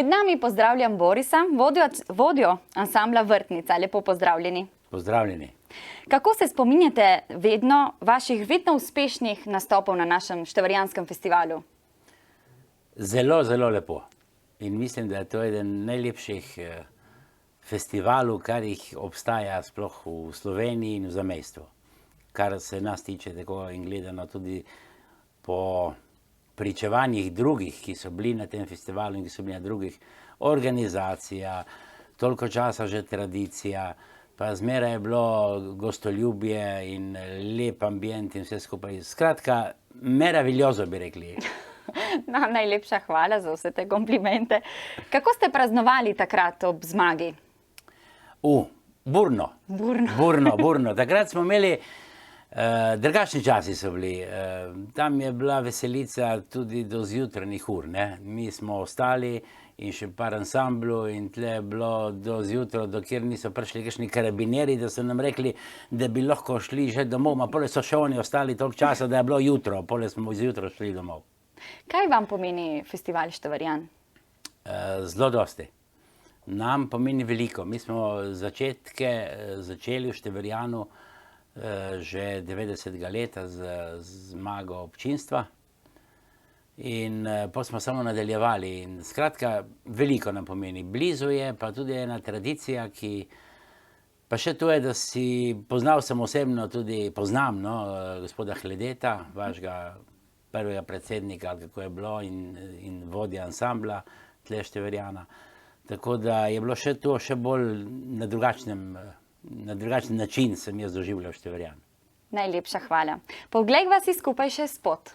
Med nami pozdravljam Borisa, vodjo ansambla Vrtnica. Lepo pozdravljeni. Pozdravljeni. Kako se spominjate vaših vedno uspešnih nastopov na našem Števerjanskem festivalu? Zelo, zelo lepo. In mislim, da je to eden najlepših festivalov, kar jih obstaja sploh v Sloveniji in v zamejstvu. Kar se nas tiče tako in gledano tudi po pričevanjih drugih, ki so bili na tem festivalu in ki so bili na drugih organizacijah, toliko časa že tradicija, pa zmeraj je bilo gostoljubje in lep ambient in vse skupaj. Skratka, meraviglioso bi rekli. No, najlepša hvala za vse te komplimente. Kako ste praznovali takrat ob zmagi? Burno. Burno. Takrat smo imeli, drugačni časi so bili. Tam je bila veselica tudi do zjutrajnih ur. Mi smo ostali in še par ansamblu in tle je bilo do zjutraj, dokjer niso prišli kakšni karabineri, da so nam rekli, da bi lahko šli že domov. Ma pole so še oni ostali toliko časa, da je bilo jutro. Pole smo zjutraj šli domov. Kaj vam pomeni festival Števerjan? Zelo dosti. Nam pomeni veliko. Mi smo začetke začeli v Števerjanu že 90. leta z zmago občinstva in potem smo samo nadaljevali. In skratka, veliko nam pomeni. Blizu je pa tudi ena tradicija, ki pa še to je, da si poznal sem osebno tudi, poznam gospoda Hledeta, vašega prvega predsednika, kako je bilo, in vodja ansambla tle Števerjana. Tako da je bilo še to še bolj na drugačen način sem jaz doživljal Števerjan. Najlepša hvala. Poglej vas skupaj še spot.